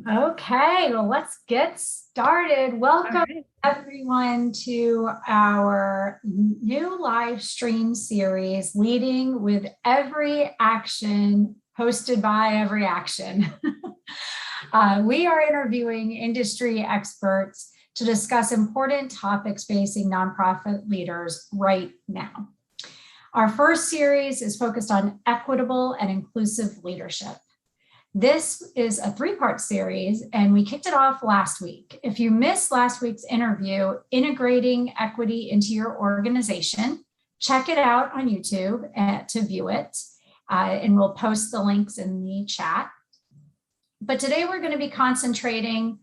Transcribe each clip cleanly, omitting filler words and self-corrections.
Okay, well, let's get started. Welcome right. everyone to our new live stream series, Leading with Every Action, hosted by Every Action. We are interviewing industry experts to discuss important topics facing nonprofit leaders right now. Our first series is focused on equitable and inclusive leadership. This is a three-part series, and we kicked it off last week. If you missed last week's interview, Integrating Equity into Your Organization, check it out on YouTube to view it, and we'll post the links in the chat. But today we're going to be concentrating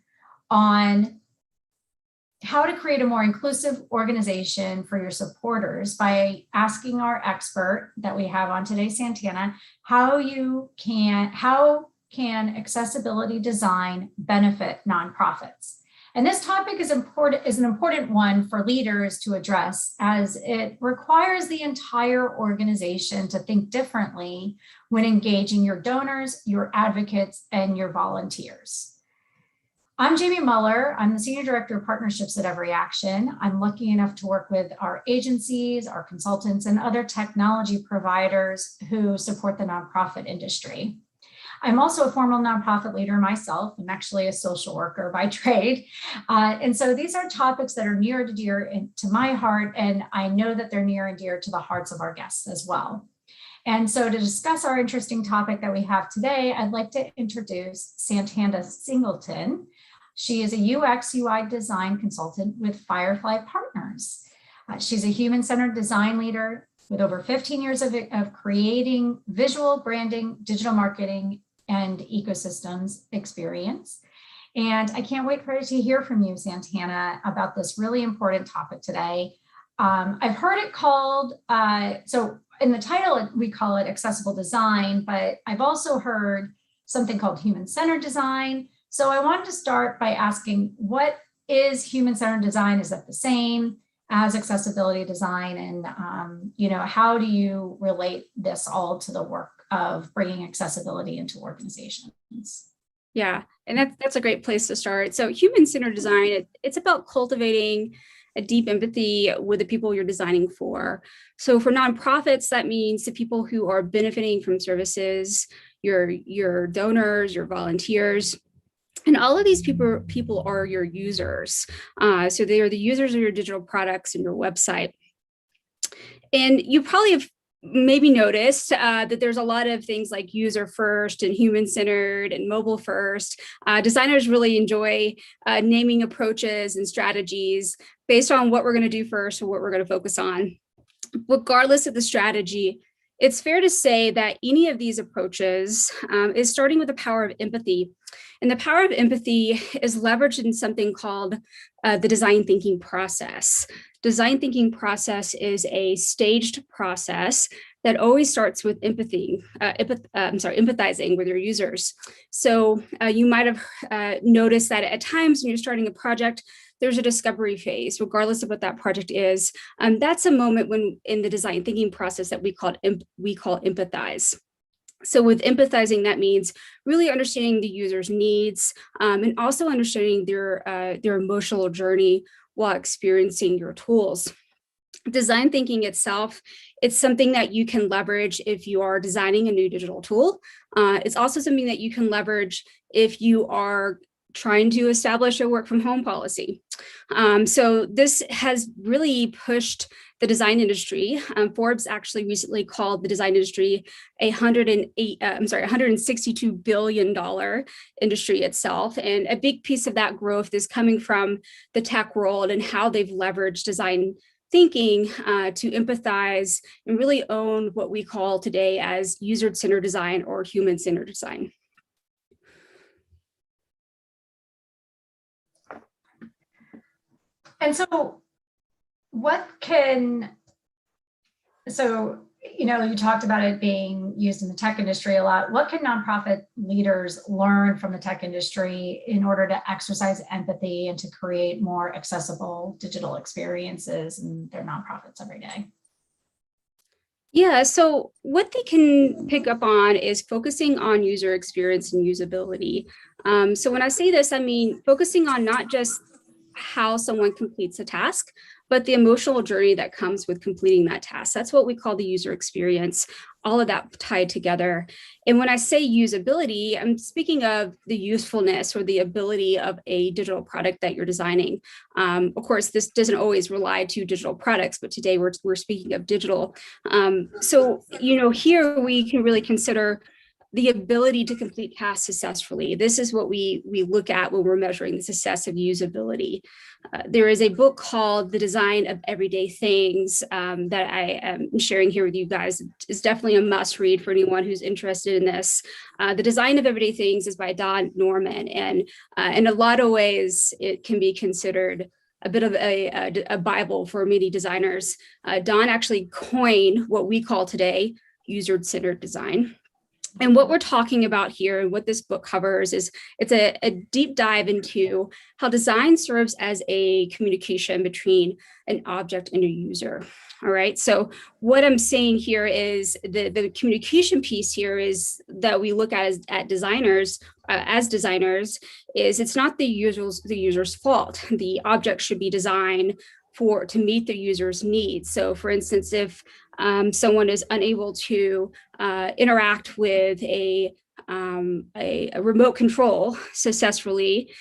on how to create a more inclusive organization for your supporters by asking our expert that we have on today, Santana, how can accessibility design benefit nonprofits? And this topic is an important one for leaders to address, as it requires the entire organization to think differently when engaging your donors, your advocates, and your volunteers. I'm Jamie Muller. I'm the Senior Director of Partnerships at Every Action. I'm lucky enough to work with our agencies, our consultants, and other technology providers who support the nonprofit industry. I'm also a former nonprofit leader myself. I'm actually a social worker by trade. And so these are topics that are near and dear to my heart, and I know that they're near and dear to the hearts of our guests as well. And so to discuss our interesting topic that we have today, I'd like to introduce Santana Singleton. She is a UX UI design consultant with Firefly Partners. She's a human-centered design leader with over 15 years of creating visual branding, digital marketing, and ecosystems experience. And I can't wait to hear from you, Santana, about this really important topic today. I've heard it called, so in the title, we call it accessible design, but I've also heard something called human-centered design. So I wanted to start by asking, what is human-centered design? Is that the same as accessibility design? And how do you relate this all to the work of bringing accessibility into organizations? Yeah, and that's a great place to start. So human-centered design, it's about cultivating a deep empathy with the people you're designing for. So for nonprofits, that means the people who are benefiting from services, your donors, your volunteers. And all of these people are your users. So they are the users of your digital products and your website. And you probably have maybe noticed that there's a lot of things like user first and human centered and mobile first. Designers really enjoy naming approaches and strategies based on what we're going to do first or what we're going to focus on. Regardless of the strategy, it's fair to say that any of these approaches is starting with the power of empathy. And the power of empathy is leveraged in something called the design thinking process. Design thinking process is a staged process that always starts with empathizing with your users. So you might have noticed that at times when you're starting a project, there's a discovery phase, regardless of what that project is. That's a moment when in the design thinking process that we call empathize. So with empathizing, that means really understanding the user's needs and also understanding their emotional journey while experiencing your tools. Design thinking itself, it's something that you can leverage if you are designing a new digital tool. It's also something that you can leverage if you are trying to establish a work from home policy. So this has really pushed the design industry. Forbes actually recently called the design industry $162 billion industry itself. And a big piece of that growth is coming from the tech world and how they've leveraged design thinking to empathize and really own what we call today as user-centered design or human-centered design. And so you talked about it being used in the tech industry a lot. What can nonprofit leaders learn from the tech industry in order to exercise empathy and to create more accessible digital experiences in their nonprofits every day? Yeah, so what they can pick up on is focusing on user experience and usability. So when I say this, I mean focusing on not just how someone completes a task, but the emotional journey that comes with completing that task. That's what we call the user experience, all of that tied together. And when I say usability, I'm speaking of the usefulness or the ability of a digital product that you're designing. Of course, this doesn't always rely to digital products, but today we're speaking of digital. So, here we can really consider the ability to complete tasks successfully. This is what we look at when we're measuring the success of usability. There is a book called The Design of Everyday Things that I am sharing here with you guys. It's definitely a must read for anyone who's interested in this. The Design of Everyday Things is by Don Norman, and in a lot of ways, it can be considered a bit of a Bible for many designers. Don actually coined what we call today user-centered design. And what we're talking about here and what this book covers is it's a deep dive into how design serves as a communication between an object and a user. All right. So what I'm saying here is the communication piece here is that we look at designers as designers is it's not the user's fault. The object should be designed to meet the user's needs. So for instance, if someone is unable to interact with a remote control successfully,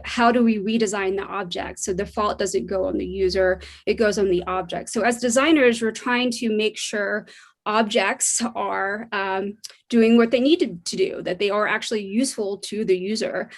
how do we redesign the object so the fault doesn't go on the user, it goes on the object. So as designers, we're trying to make sure objects are doing what they need to do, that they are actually useful to the user.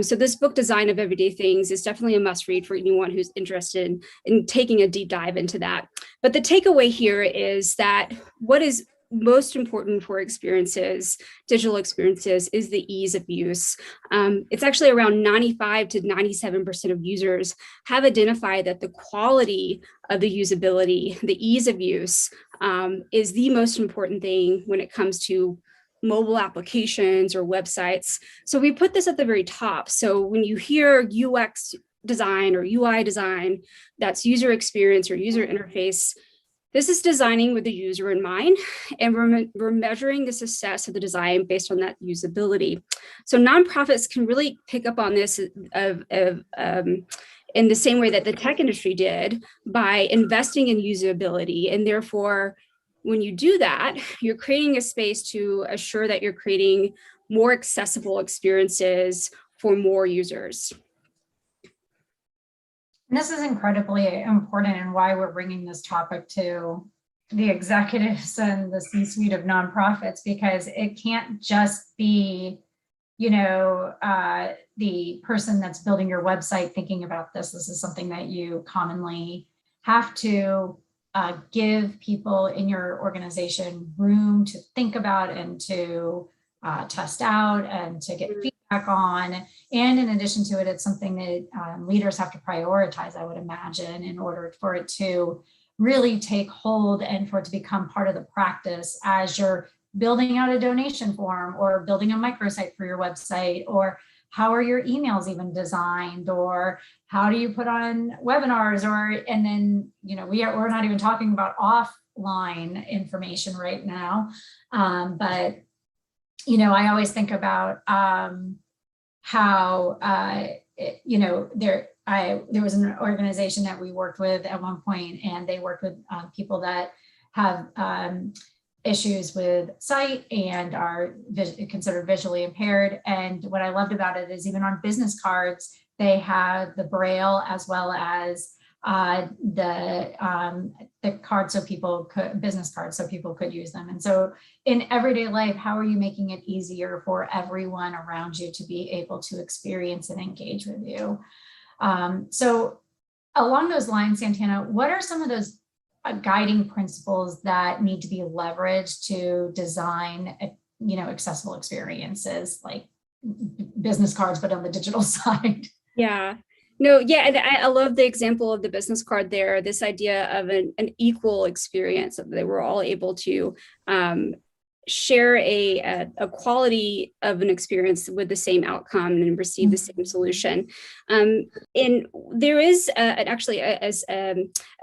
So this book, Design of Everyday Things, is definitely a must read for anyone who's interested in taking a deep dive into that. But the takeaway here is that what is most important for digital experiences, is the ease of use. It's actually around 95 to 97% of users have identified that the quality of the usability, the ease of use, is the most important thing when it comes to mobile applications or websites. So we put this at the very top. So when you hear UX design or UI design, that's user experience or user interface. This is designing with the user in mind, and we're measuring the success of the design based on that usability. So nonprofits can really pick up on this in the same way that the tech industry did by investing in usability. And therefore, when you do that, you're creating a space to assure that you're creating more accessible experiences for more users. And this is incredibly important and why we're bringing this topic to the executives and the C-suite of nonprofits, because it can't just be, the person that's building your website thinking about this. This is something that you commonly have to give people in your organization room to think about and to test out and to get feedback on. And in addition to it, it's something that leaders have to prioritize, I would imagine, in order for it to really take hold and for it to become part of the practice as you're building out a donation form or building a microsite for your website, or how are your emails even designed, or how do you put on webinars, and then, we're not even talking about offline information right now. But, I always think about how, there was an organization that we worked with at one point, and they worked with people that have issues with sight and are considered visually impaired. And what I loved about it is even on business cards, they have the Braille as well as the card, so business cards, so people could use them. And so in everyday life, how are you making it easier for everyone around you to be able to experience and engage with you? So along those lines, Santana, what are some of those guiding principles that need to be leveraged to design, accessible experiences like business cards, but on the digital side? Yeah. No, yeah, and I love the example of the business card there, this idea of an equal experience that we're all able to share a quality of an experience with the same outcome and receive the same solution. And there is actually a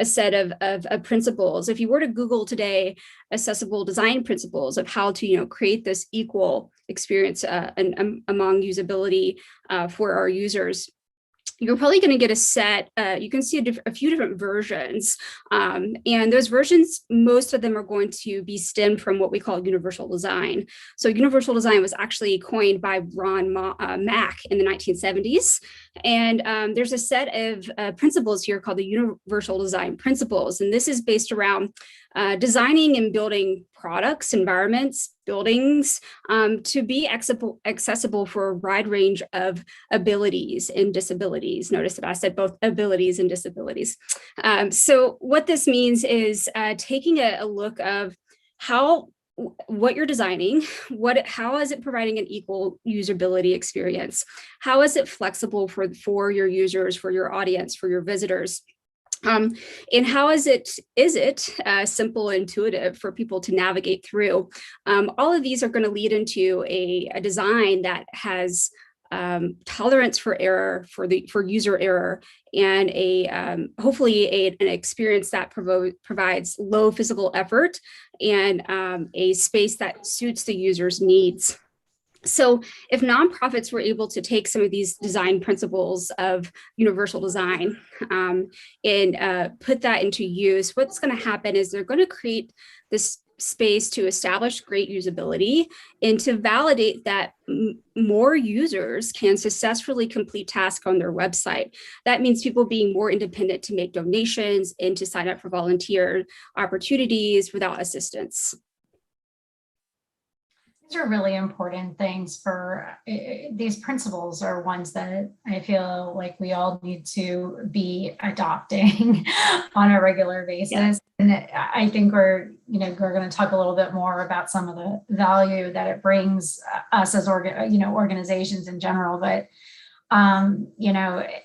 set of principles. If you were to Google today, accessible design principles of how to create this equal experience among usability for our users, you're probably going to get a set, you can see a few different versions. And those versions, most of them are going to be stemmed from what we call universal design. So universal design was actually coined by Ron Mack in the 1970s. And there's a set of principles here called the universal design principles. And this is based around designing and building products, environments, buildings to be accessible for a wide range of abilities and disabilities. Notice that I said both abilities and disabilities. So what this means is taking a look of what you're designing, how is it providing an equal usability experience? How is it flexible for your users, for your audience, for your visitors? And how is it simple, intuitive for people to navigate through? All of these are going to lead into a design that has tolerance for error, for user error, and hopefully an experience that provides low physical effort and a space that suits the user's needs. So if nonprofits were able to take some of these design principles of universal design and put that into use, what's going to happen is they're going to create this space to establish great usability and to validate that more users can successfully complete tasks on their website. That means people being more independent to make donations and to sign up for volunteer opportunities without assistance. These are really important things these principles are ones that I feel like we all need to be adopting on a regular basis. Yeah. And I think we're going to talk a little bit more about some of the value that it brings us as organizations in general, but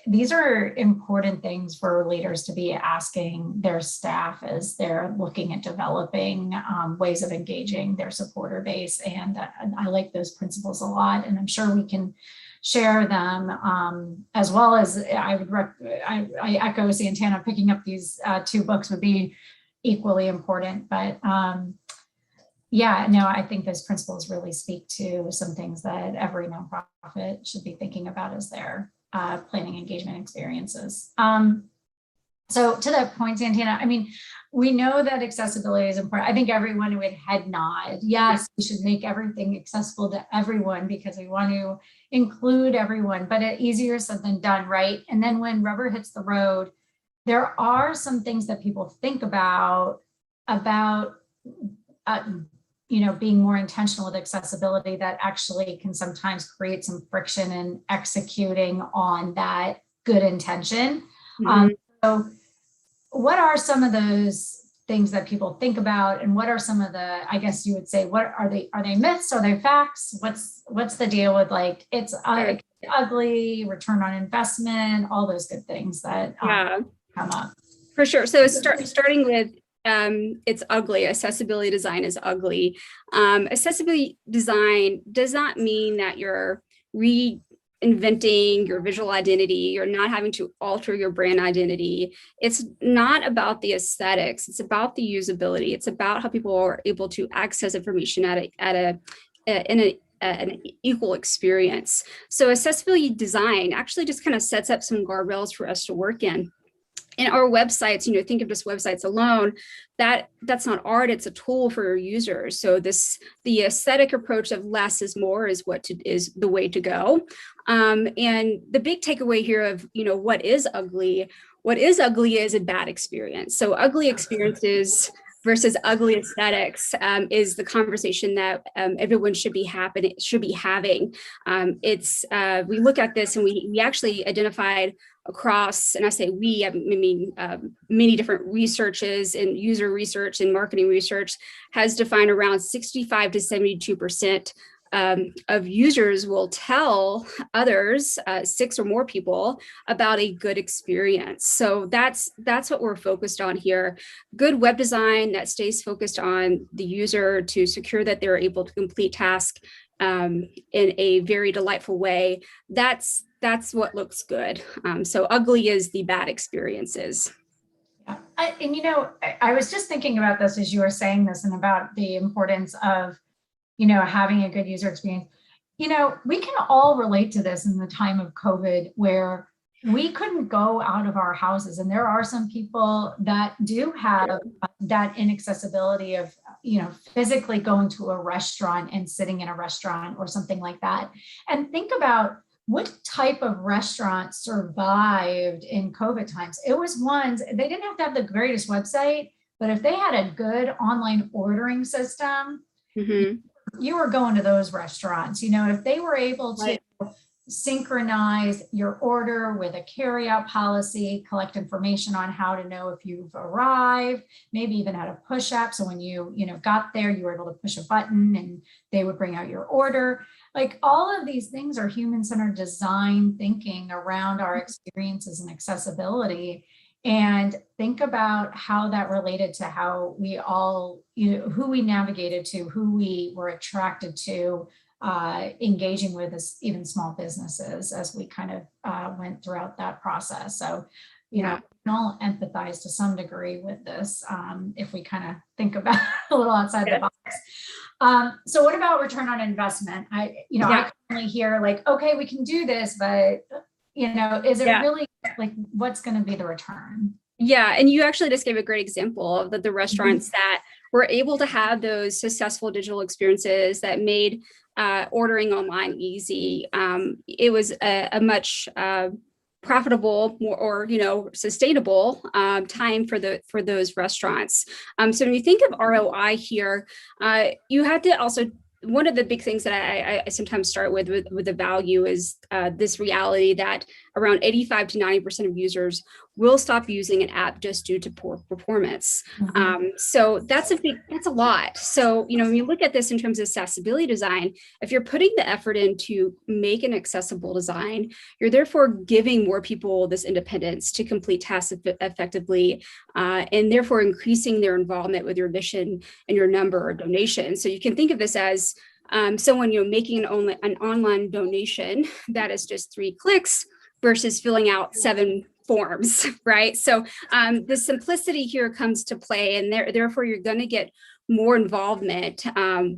these are important things for leaders to be asking their staff as they're looking at developing ways of engaging their supporter base. And I like those principles a lot, and I'm sure we can share them as well as I echo Santana, picking up these two books would be equally important. But yeah, no, I think those principles really speak to some things that every nonprofit should be thinking about as they're planning engagement experiences. So to that point, Santana, I mean, we know that accessibility is important. I think everyone would head nod. Yes, we should make everything accessible to everyone because we want to include everyone, but it's easier said than done, right? And then when rubber hits the road, there are some things that people think about being more intentional with accessibility that actually can sometimes create some friction in executing on that good intention. Mm-hmm. So what are some of those things that people think about, and what are some of the, I guess you would say, what are they myths? Are they facts? What's the deal with it's ugly, return on investment, all those good things that come up? For sure. So starting with it's ugly. Accessibility design is ugly. Accessibility design does not mean that you're reinventing your visual identity. You're not having to alter your brand identity. It's not about the aesthetics. It's about the usability. It's about how people are able to access information in an equal experience. So accessibility design actually just kind of sets up some guardrails for us to work in. In our websites, think of just websites alone, that's not art, it's a tool for your users. So the aesthetic approach of less is more is the way to go. And the big takeaway here of, what is ugly is a bad experience. So ugly experiences versus ugly aesthetics is the conversation that everyone should be having. We look at this and we actually identified across, and I say we, I mean many different researches and user research and marketing research has defined around 65 to 72% of users will tell others, 6 or more people, about a good experience. So that's what we're focused on here. Good web design that stays focused on the user to secure that they're able to complete tasks in a very delightful way. That's what looks good. So ugly is the bad experiences. Yeah. I was just thinking about this as you were saying this and about the importance of, having a good user experience. We can all relate to this in the time of COVID where we couldn't go out of our houses. And there are some people that do have that inaccessibility of, physically going to a restaurant and sitting in a restaurant or something like that. And think about what type of restaurant survived in COVID times. It was ones, they didn't have to have the greatest website, but if they had a good online ordering system, you were going to those restaurants. If they were able to synchronize your order with a carryout policy, collect information on how to know if you've arrived, maybe even had a push app. So when you got there, you were able to push a button and they would bring out your order. Like all of these things are human-centered design thinking around our experiences and accessibility. And think about how that related to how we all, who we navigated to, who we were attracted to, engaging with as even small businesses as we kind of went throughout that process. So, we can all empathize to some degree with this if we kind of think about a little outside the box. So what about return on investment? I commonly hear like, okay, we can do this, but is it really like, what's going to be the return? Yeah, and you actually just gave a great example of the restaurants that were able to have those successful digital experiences that made ordering online easy. It was a much profitable or sustainable time for those restaurants. So when you think of ROI here, you have to also, one of the big things that I sometimes start with the value is this reality that around 85 to 90% of users will stop using an app just due to poor performance. So that's a lot. So, when you look at this in terms of accessibility design, if you're putting the effort in to make an accessible design, you're therefore giving more people this independence to complete tasks effectively, and therefore increasing their involvement with your mission and your number of donations. So you can think of this as someone making an online donation that is just 3 clicks versus filling out 7 forms, right? So the simplicity here comes to play, and therefore you're going to get more involvement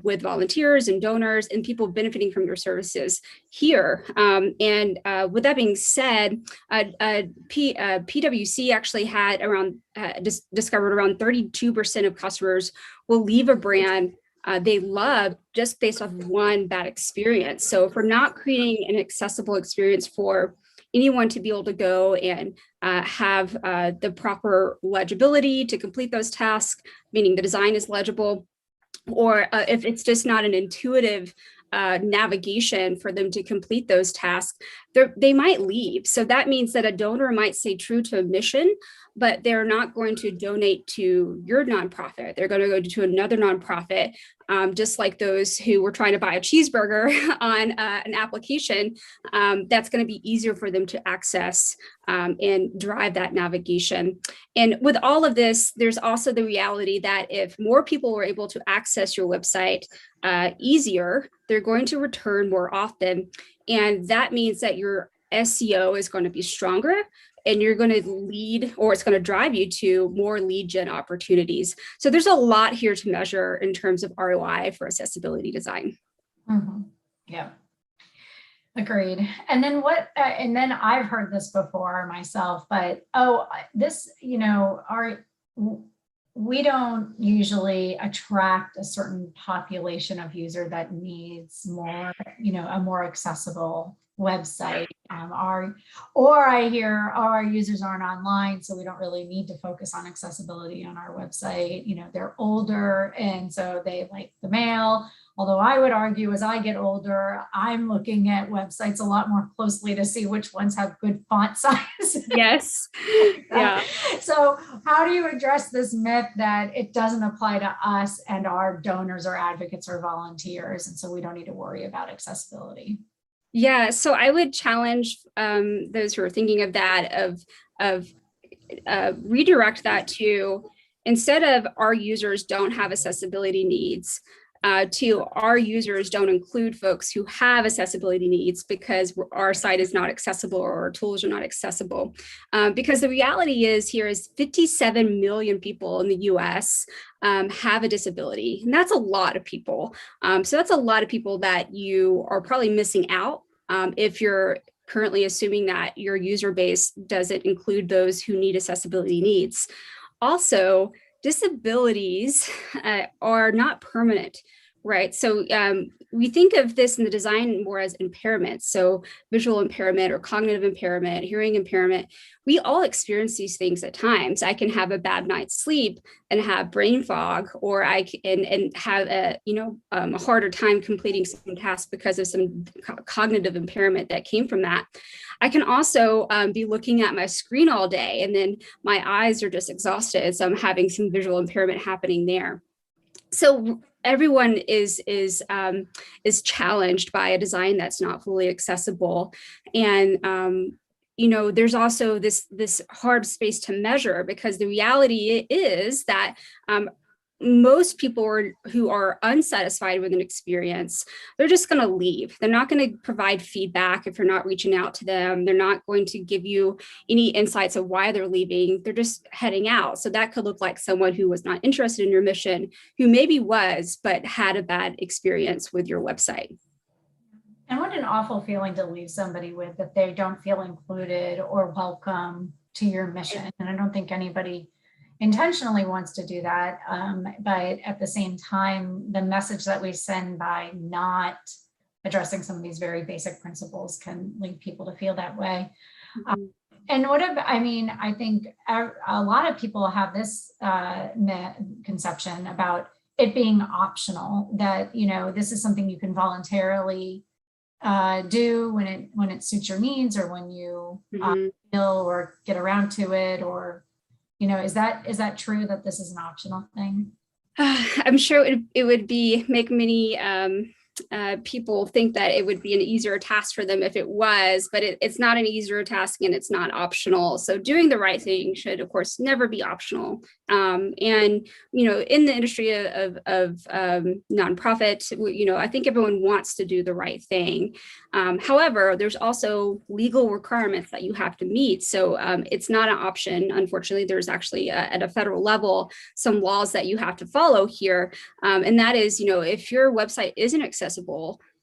with volunteers and donors and people benefiting from your services here. And with that being said, PwC actually had discovered around 32% of customers will leave a brand they love just based off of one bad experience. So if we're not creating an accessible experience for anyone to be able to go and have the proper legibility to complete those tasks, meaning the design is legible, or if it's just not an intuitive navigation for them to complete those tasks, they might leave. So that means that a donor might stay true to a mission, but they're not going to donate to your nonprofit. They're going to go to another nonprofit, just like those who were trying to buy a cheeseburger on an application. That's going to be easier for them to access and drive that navigation. And with all of this, there's also the reality that if more people were able to access your website easier, they're going to return more often. And that means that your SEO is going to be stronger, and you're going to lead, or it's going to drive you to more lead gen opportunities. So there's a lot here to measure in terms of ROI for accessibility design. Yeah, agreed. And then and then I've heard this before myself, but we don't usually attract a certain population of user that needs more, a more accessible website. Or I hear, oh, our users aren't online, so we don't really need to focus on accessibility on our website. They're older, and so they like the mail. Although I would argue as I get older, I'm looking at websites a lot more closely to see which ones have good font size. Yes. Yeah. So how do you address this myth that it doesn't apply to us and our donors or advocates or volunteers, and so we don't need to worry about accessibility? Yeah, so I would challenge those who are thinking of that, of redirect that to, instead of our users don't have accessibility needs, to our users don't include folks who have accessibility needs because our site is not accessible or our tools are not accessible. Because the reality is 57 million people in the US have a disability, and that's a lot of people. So that's a lot of people that you are probably missing out if you're currently assuming that your user base doesn't include those who need accessibility needs. Also, disabilities are not permanent, right? So we think of this in the design more as impairments. So visual impairment or cognitive impairment, hearing impairment, we all experience these things at times. I can have a bad night's sleep and have brain fog, or I can and have a harder time completing some tasks because of some cognitive impairment that came from that. I can also be looking at my screen all day, and then my eyes are just exhausted. So I'm having some visual impairment happening there. So everyone is challenged by a design that's not fully accessible, and there's also this hard space to measure, because the reality is that most people who are unsatisfied with an experience, they're just going to leave. They're not going to provide feedback if you're not reaching out to them. They're not going to give you any insights of why they're leaving. They're just heading out. So that could look like someone who was not interested in your mission, who maybe was, but had a bad experience with your website. And what an awful feeling to leave somebody with, that they don't feel included or welcome to your mission. And I don't think anybody intentionally wants to do that. But at the same time, the message that we send by not addressing some of these very basic principles can lead people to feel that way. Mm-hmm. And I think a lot of people have this conception about it being optional, that, this is something you can voluntarily do when it suits your needs, or when you feel or get around to it, or is that true, that this is an optional thing? I'm sure it would make many people think that it would be an easier task for them if it was, but it's not an easier task, and it's not optional. So doing the right thing should, of course, never be optional. And in the industry of nonprofit, I think everyone wants to do the right thing. However, there's also legal requirements that you have to meet. So it's not an option. Unfortunately, there's actually at a federal level some laws that you have to follow here. And that is, if your website isn't accessible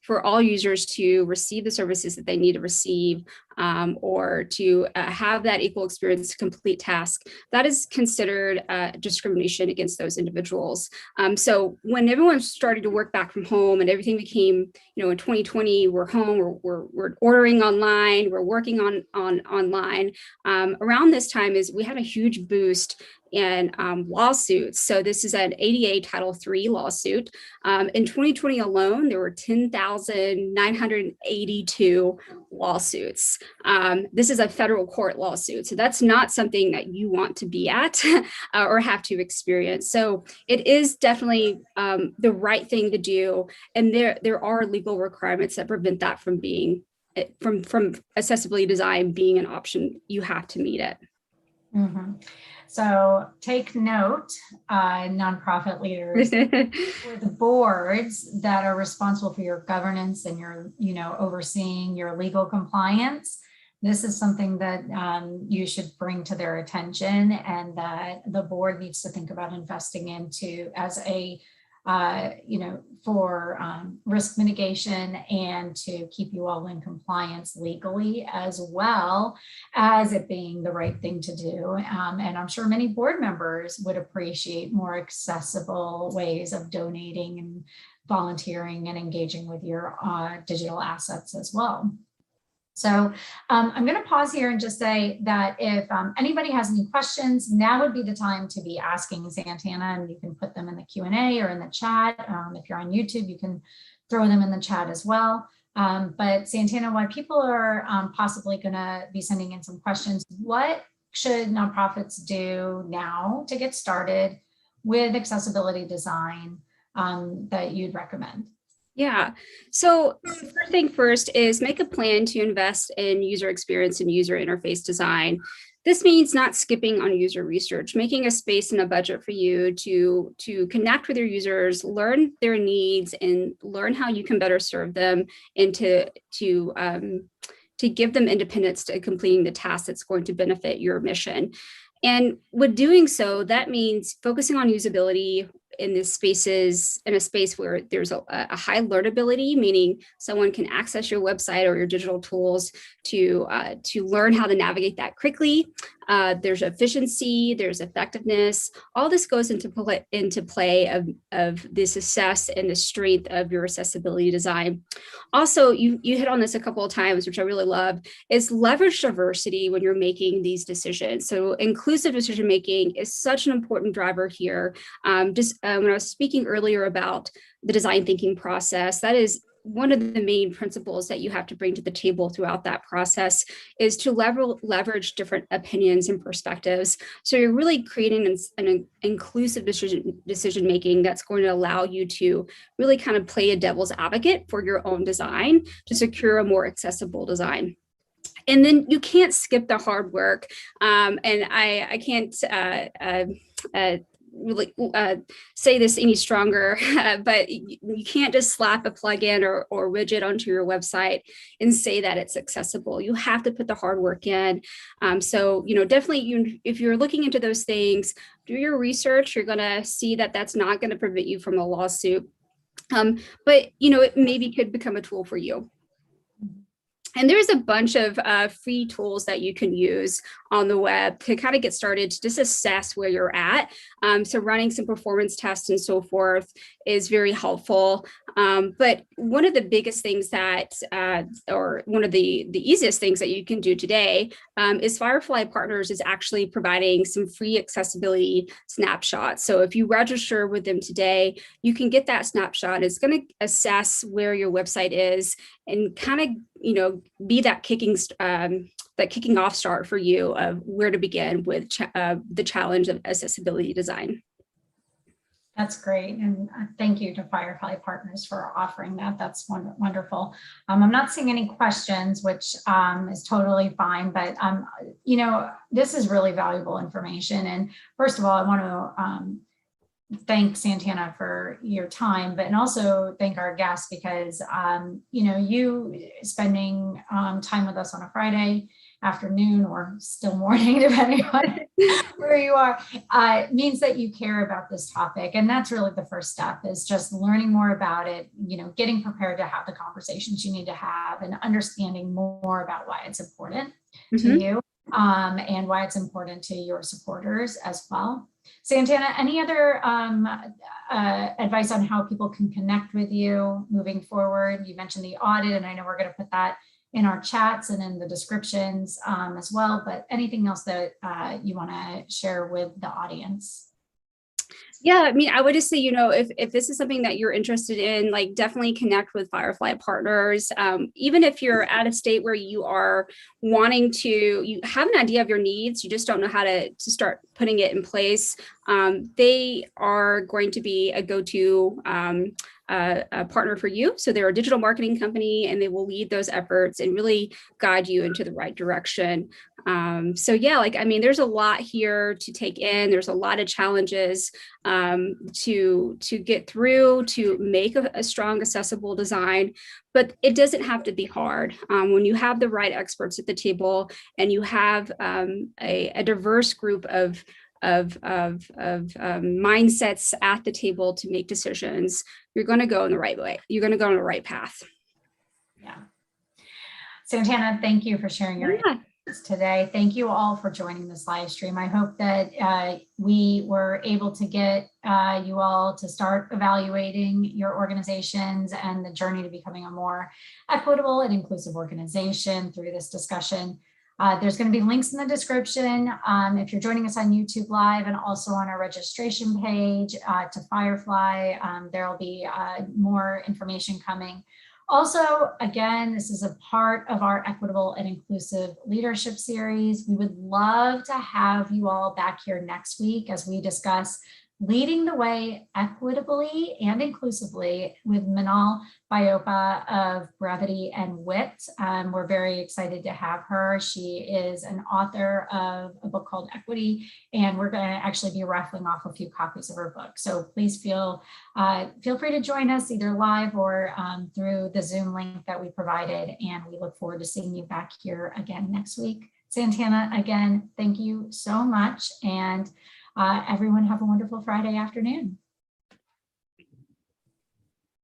for all users to receive the services that they need to receive, or to have that equal experience to complete tasks, that is considered discrimination against those individuals. So when everyone started to work back from home and everything became, in 2020, we're home, we're ordering online, we're working on online. Around this time we had a huge boost in lawsuits. So this is an ADA Title III lawsuit. In 2020 alone, there were 10,982 lawsuits. This is a federal court lawsuit. So that's not something that you want to be at or have to experience. So it is definitely the right thing to do. And there are legal requirements that prevent that from being, from accessibility design being an option. You have to meet it. Mm-hmm. So take note, nonprofit leaders, with boards that are responsible for your governance and your, overseeing your legal compliance. This is something that you should bring to their attention, and that the board needs to think about investing into as a for risk mitigation, and to keep you all in compliance legally, as well as it being the right thing to do. And I'm sure many board members would appreciate more accessible ways of donating and volunteering and engaging with your digital assets as well. So I'm going to pause here and just say that if anybody has any questions, now would be the time to be asking Santana, and you can put them in the Q&A or in the chat. If you're on YouTube, you can throw them in the chat as well. But Santana, while people are possibly going to be sending in some questions, what should nonprofits do now to get started with accessibility design that you'd recommend? Yeah. So first thing first is make a plan to invest in user experience and user interface design. This means not skipping on user research, making a space and a budget for you to connect with your users, learn their needs, and learn how you can better serve them, and to give them independence to completing the task that's going to benefit your mission. And with doing so, that means focusing on usability in this spaces, in a space where there's a high learnability, meaning someone can access your website or your digital tools to learn how to navigate that quickly. There's efficiency, there's effectiveness. All this goes into play of the success and the strength of your accessibility design. Also, you hit on this a couple of times, which I really love, is leverage diversity when you're making these decisions. So inclusive decision making is such an important driver here. When I was speaking earlier about the design thinking process, that is one of the main principles that you have to bring to the table throughout that process, is to leverage different opinions and perspectives. So you're really creating an inclusive decision making that's going to allow you to really kind of play a devil's advocate for your own design to secure a more accessible design. And then you can't skip the hard work. And I can't really say this any stronger, but you can't just slap a plugin or widget onto your website and say that it's accessible. You have to put the hard work in. So, definitely, if you're looking into those things, do your research. You're going to see that that's not going to prevent you from a lawsuit. But, it maybe could become a tool for you. And there's a bunch of free tools that you can use on the web to kind of get started to just assess where you're at. So running some performance tests and so forth is very helpful. But one of the biggest things that, or one of the easiest things that you can do today is Firefly Partners is actually providing some free accessibility snapshots. So if you register with them today, you can get that snapshot. It's going to assess where your website is and kind of, be that kicking off start for you of where to begin with the challenge of accessibility design. That's great. And thank you to Firefly Partners for offering that. That's wonderful. I'm not seeing any questions, which is totally fine, but this is really valuable information. And first of all, I want to thank Santana for your time, but and also thank our guests because, you spending time with us on a Friday afternoon or still morning, depending on where you are, means that you care about this topic. And that's really the first step, is just learning more about it, getting prepared to have the conversations you need to have and understanding more about why it's important to you and why it's important to your supporters as well. Santana, any other advice on how people can connect with you moving forward? You mentioned the audit, and I know we're going to put that in our chats and in the descriptions as well, but anything else that you want to share with the audience? Yeah, I mean, I would just say, if this is something that you're interested in, like definitely connect with Firefly Partners. Even if you're at a state where you are wanting to, you have an idea of your needs, you just don't know how to start putting it in place. They are going to be a go-to a partner for you. So they're a digital marketing company, and they will lead those efforts and really guide you into the right direction. So yeah, there's a lot here to take in. There's a lot of challenges to get through to make a strong, accessible design, but it doesn't have to be hard. When you have the right experts at the table and you have a diverse group of mindsets at the table to make decisions, you're going to go in the right way. You're going to go on the right path. Yeah. Santana, thank you for sharing your today. Thank you all for joining this live stream. I hope that we were able to get you all to start evaluating your organizations and the journey to becoming a more equitable and inclusive organization through this discussion. There's going to be links in the description if you're joining us on YouTube Live, and also on our registration page to Firefly. There will be more information coming. Also, again, this is a part of our Equitable and Inclusive Leadership Series. We would love to have you all back here next week as we discuss leading the way equitably and inclusively with Manal Biopa of Brevity and Wit. We're very excited to have her. She is an author of a book called Equity, and we're going to actually be raffling off a few copies of her book. So please feel free to join us either live or through the Zoom link that we provided. And we look forward to seeing you back here again next week. Santana, again, thank you so much. And everyone have a wonderful Friday afternoon.